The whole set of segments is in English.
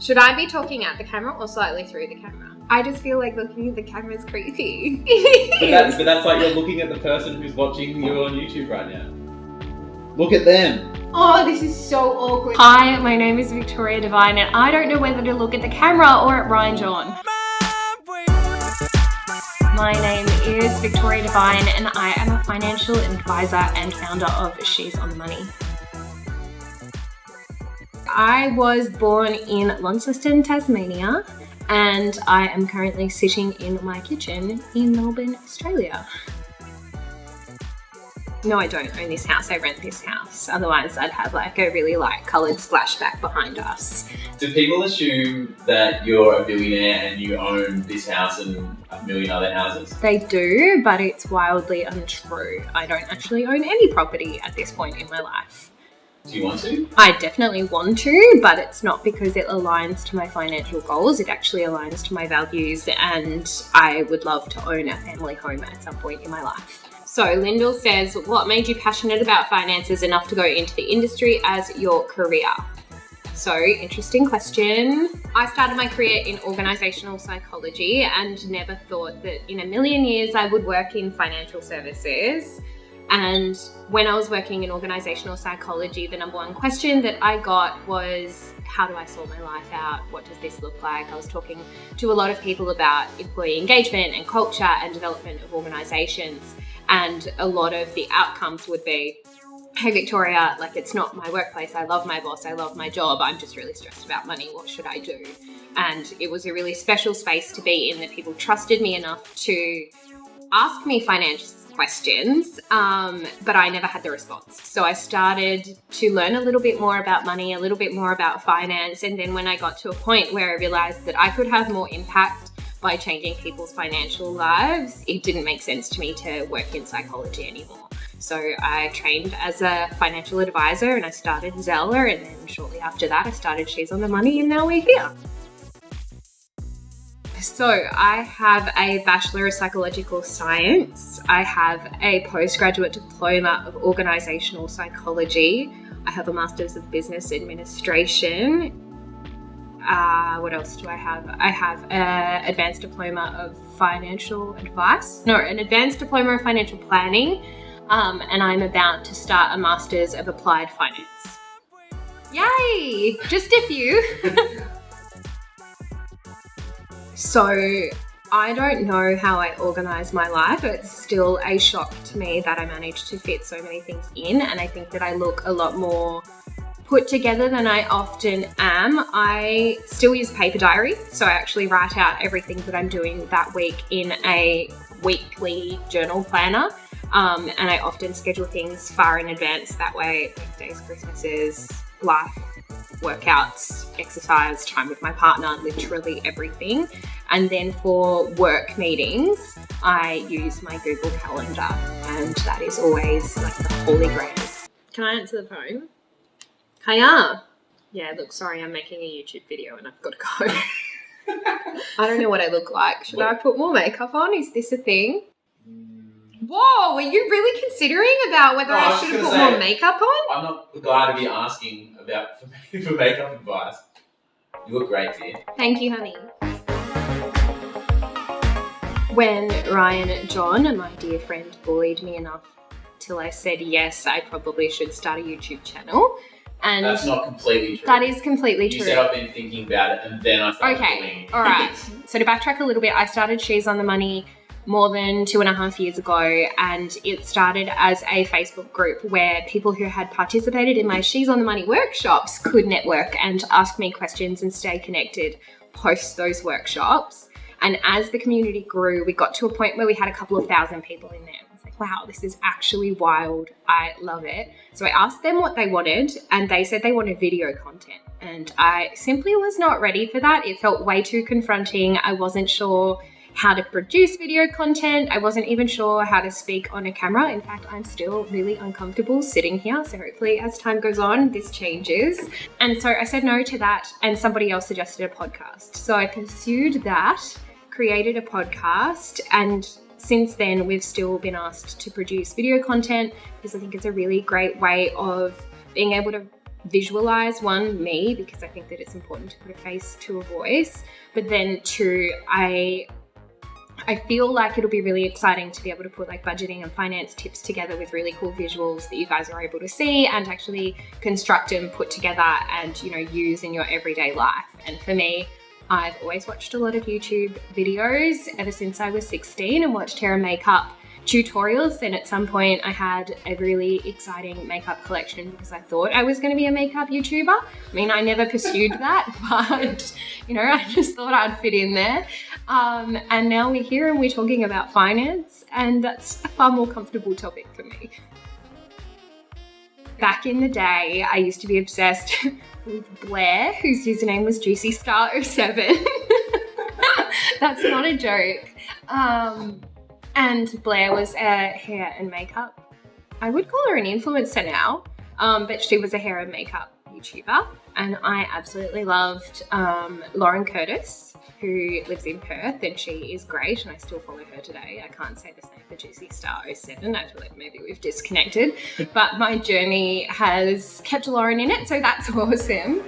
Should I be talking at the camera or slightly through the camera? I just feel like looking at the camera is creepy. But that's like you're looking at the person who's watching you on YouTube right now. Look at them. Oh, this is so awkward. Hi, my name is Victoria Devine and I don't know whether to look at the camera or at Ryan John. My name is Victoria Devine and I am a financial advisor and founder of She's on the Money. I was born in Launceston, Tasmania, and I am currently sitting in my kitchen in Melbourne, Australia. No, I don't own this house, I rent this house. Otherwise I'd have like a really light coloured splashback behind us. Do people assume that you're a billionaire and you own this house and a million other houses? They do, but it's wildly untrue. I don't actually own any property at this point in my life. Do you want to? I definitely want to, but it's not because it aligns to my financial goals. It actually aligns to my values, and I would love to own a family home at some point in my life. So Lyndall says, what made you passionate about finances enough to go into the industry as your career? So, interesting question. I started my career in organisational psychology and never thought that in a million years I would work in financial services. And when I was working in organisational psychology, the number one question that I got was, how do I sort my life out? What does this look like? I was talking to a lot of people about employee engagement and culture and development of organisations. And a lot of the outcomes would be, hey Victoria, like it's not my workplace. I love my boss. I love my job. I'm just really stressed about money. What should I do? And it was a really special space to be in, that people trusted me enough to ask me financial questions, but I never had the response. So I started to learn a little bit more about money, a little bit more about finance. And then when I got to a point where I realized that I could have more impact by changing people's financial lives, it didn't make sense to me to work in psychology anymore. So I trained as a financial advisor and I started Zeller, and then shortly after that I started She's on the Money, and now we're here. So I have a Bachelor of Psychological Science. I have a postgraduate diploma of organisational psychology. I have a Master's of Business Administration. What else do I have? I have an advanced diploma of financial advice. No, an advanced diploma of financial planning. And I'm about to start a Master's of Applied Finance. Yay! Just a few. So I don't know how I organise my life. It's still a shock to me that I managed to fit so many things in, and I think that I look a lot more put together than I often am. I still use paper diary, so I actually write out everything that I'm doing that week in a weekly journal planner, and I often schedule things far in advance. That way, birthdays, Christmases, life, workouts, exercise, time with my partner, literally everything. And then for work meetings, I use my Google Calendar, and that is always like the holy grail. Can I answer the phone? Hiya. Yeah, look, sorry, I'm making a YouTube video and I've got to go. I don't know what I look like. Should I put more makeup on? Is this a thing? Whoa, were you really considering about whether I should have put more makeup on? I'm not the guy to be asking about for makeup advice. You look great, dear. Thank you, honey. When Ryan John, and my dear friend, bullied me enough till I said yes, I probably should start a YouTube channel. And that's not completely true. That is completely true. You said I've been thinking about it and then I started bullying. All right. So to backtrack a little bit, I started She's on the Money more than 2.5 years ago, and it started as a Facebook group where people who had participated in my She's on the Money workshops could network and ask me questions and stay connected post those workshops. And as the community grew, we got to a point where we had a couple of thousand people in there. I was like, wow, this is actually wild. I love it. So I asked them what they wanted, and they said they wanted video content. And I simply was not ready for that. It felt way too confronting. I wasn't sure how to produce video content. I wasn't even sure how to speak on a camera. In fact, I'm still really uncomfortable sitting here. So hopefully as time goes on, this changes. And so I said no to that, and somebody else suggested a podcast. So I pursued that, created a podcast, and since then we've still been asked to produce video content because I think it's a really great way of being able to visualize, one, me, because I think that it's important to put a face to a voice, but then two, I feel like it'll be really exciting to be able to put like budgeting and finance tips together with really cool visuals that you guys are able to see and actually construct and put together and, you know, use in your everyday life. And for me, I've always watched a lot of YouTube videos ever since I was 16 and watched hair and makeup tutorials. And at some point I had a really exciting makeup collection because I thought I was going to be a makeup YouTuber. I mean, I never pursued that, but you know, I just thought I'd fit in there. And now we're here and we're talking about finance, and that's a far more comfortable topic for me. Back in the day, I used to be obsessed with Blair, whose username was JuicyStar07. That's not a joke. And Blair was a hair and makeup. I would call her an influencer now, but she was a hair and makeup YouTuber. And I absolutely loved Lauren Curtis, who lives in Perth, and she is great, and I still follow her today. I can't say the same for JuicyStar07. I feel like maybe we've disconnected, but my journey has kept Lauren in it, so that's awesome.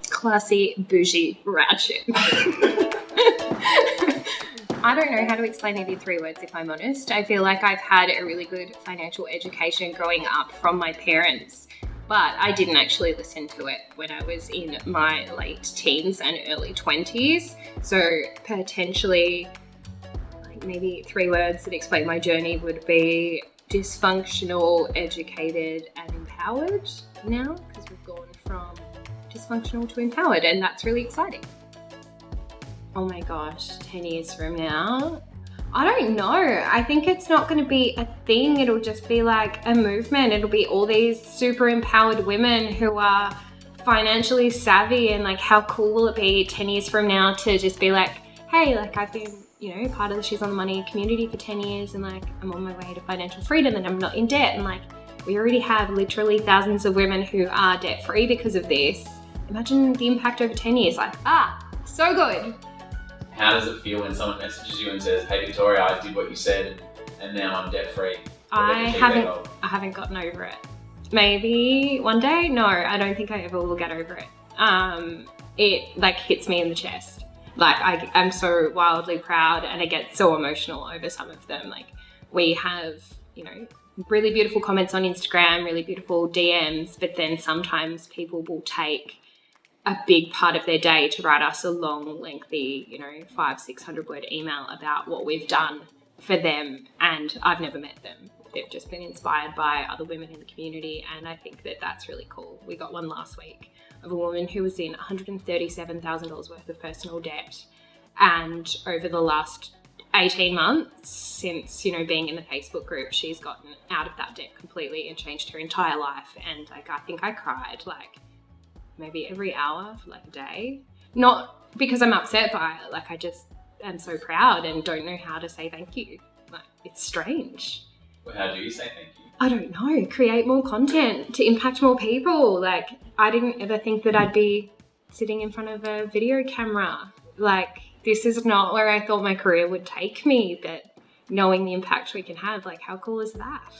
Classy, bougie, ratchet. I don't know how to explain it in 3 words, if I'm honest. I feel like I've had a really good financial education growing up from my parents, but I didn't actually listen to it when I was in my late teens and early 20s. So potentially, like maybe 3 words that explain my journey would be dysfunctional, educated, and empowered now, because we've gone from dysfunctional to empowered, and that's really exciting. Oh my gosh, 10 years from now? I don't know. I think it's not going to be a thing. It'll just be like a movement. It'll be all these super empowered women who are financially savvy, and like how cool will it be 10 years from now to just be like, hey, like I've been, you know, part of the She's on the Money community for 10 years and like I'm on my way to financial freedom and I'm not in debt, and like we already have literally thousands of women who are debt free because of this. Imagine the impact over 10 years, like, so good. How does it feel when someone messages you and says, hey Victoria, I did what you said and now I'm debt free? I haven't gotten over it. Maybe one day? No, I don't think I ever will get over it. It like hits me in the chest. Like I'm so wildly proud, and I get so emotional over some of them. Like we have, you know, really beautiful comments on Instagram, really beautiful DMs, but then sometimes people will take a big part of their day to write us a long, lengthy, you know, 500-600 word email about what we've done for them, and I've never met them. They've just been inspired by other women in the community, and I think that that's really cool. We got one last week of a woman who was in $137,000 worth of personal debt, and over the last 18 months since, you know, being in the Facebook group, she's gotten out of that debt completely and changed her entire life. And like, I think I cried like maybe every hour for like a day. Not because I'm upset by it, like I just am so proud and don't know how to say thank you. Like, it's strange. Well, how do you say thank you? I don't know. Create more content to impact more people. Like, I didn't ever think that I'd be sitting in front of a video camera. Like, this is not where I thought my career would take me, but knowing the impact we can have, like, how cool is that?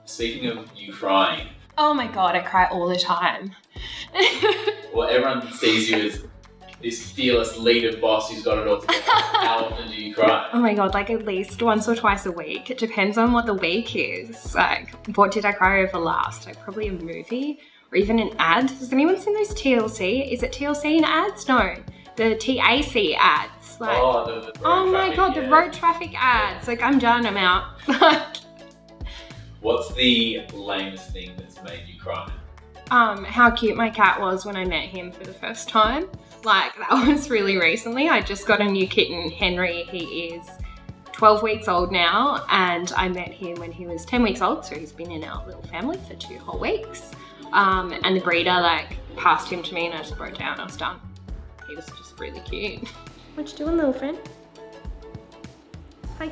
Speaking of you crying. Oh my God, I cry all the time. Well, everyone sees you as this fearless leader boss who's got it all together. How often do you cry? Oh my God, like at least once or twice a week. It depends on what the week is. Like, what did I cry over last? Like, probably a movie or even an ad. Has anyone seen those TLC? Is it TLC in ads? No, the TAC ads. Like, oh my God, the road traffic ads. Like, I'm done, I'm out. What's the lamest thing that's made you cry? How cute my cat was when I met him for the first time. Like, that was really recently. I just got a new kitten, Henry. He is 12 weeks old now, and I met him when he was 10 weeks old, so he's been in our little family for 2 whole weeks. And the breeder, like, passed him to me and I just broke down. I was done. He was just really cute. What you doing, little friend? Hi.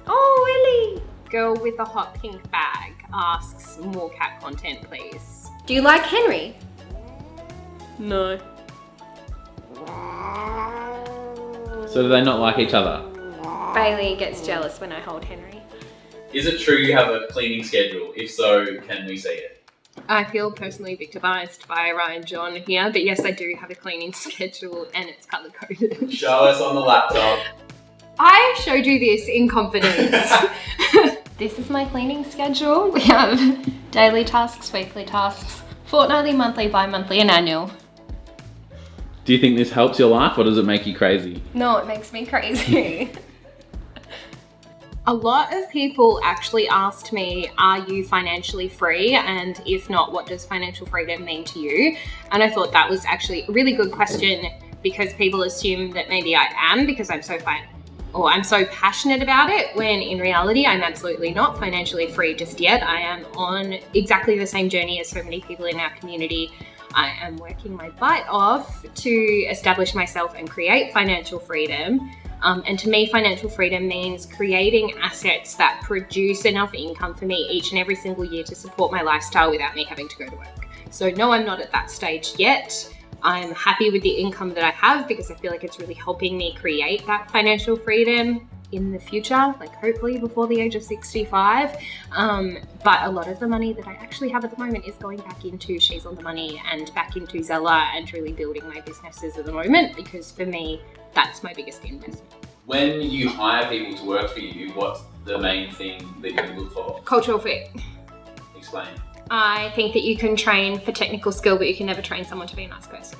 Oh, Willie! Girl with the hot pink bag asks more cat content, please. Do you like Henry? No. So do they not like each other? Bailey gets jealous when I hold Henry. Is it true you have a cleaning schedule? If so, can we see it? I feel personally victimised by Ryan John here, but yes, I do have a cleaning schedule and it's colour coded. Show us on the laptop. I showed you this in confidence. This is my cleaning schedule. We have daily tasks, weekly tasks, fortnightly, monthly, bi-monthly and annual. Do you think this helps your life or does it make you crazy? No, it makes me crazy. A lot of people actually asked me, are you financially free? And if not, what does financial freedom mean to you? And I thought that was actually a really good question because people assume that maybe I am because I'm so passionate about it, when in reality, I'm absolutely not financially free just yet. I am on exactly the same journey as so many people in our community. I am working my butt off to establish myself and create financial freedom. And to me, financial freedom means creating assets that produce enough income for me each and every single year to support my lifestyle without me having to go to work. So no, I'm not at that stage yet. I'm happy with the income that I have because I feel like it's really helping me create that financial freedom in the future, like hopefully before the age of 65. But a lot of the money that I actually have at the moment is going back into She's on the Money and back into Zella and really building my businesses at the moment because for me, that's my biggest investment. When you hire people to work for you, what's the main thing that you look for? Cultural fit. Explain. I think that you can train for technical skill, but you can never train someone to be a nice person.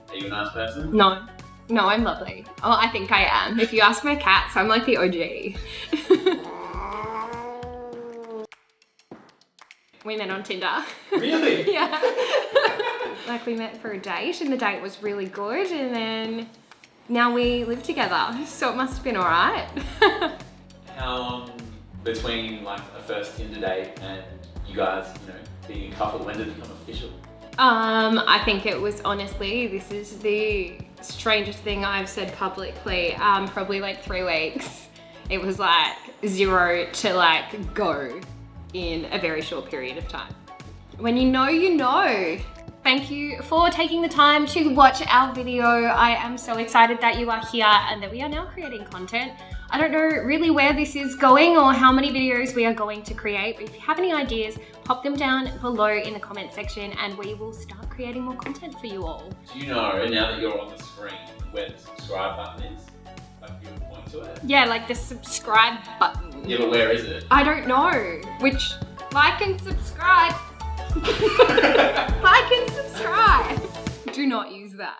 Are you a nice person? No, I'm lovely. Oh, I think I am. If you ask my cats, I'm like the OG. We met on Tinder. Really? Yeah. Like we met for a date and the date was really good and then now we live together. So it must have been all right. How long between like a first Tinder date and you guys, being a couple, when did it become official? I think it was honestly, this is the strangest thing I've said publicly, probably like 3 weeks. It was like 0 to like go in a very short period of time. When you know, you know. Thank you for taking the time to watch our video. I am so excited that you are here and that we are now creating content. I don't know really where this is going or how many videos we are going to create, but if you have any ideas, pop them down below in the comment section and we will start creating more content for you all. Do you know, now that you're on the screen, where the subscribe button is? Like you would point to it? Yeah, like the subscribe button. Yeah, but where is it? I don't know. Which, like and subscribe. Like and subscribe. Do not use that.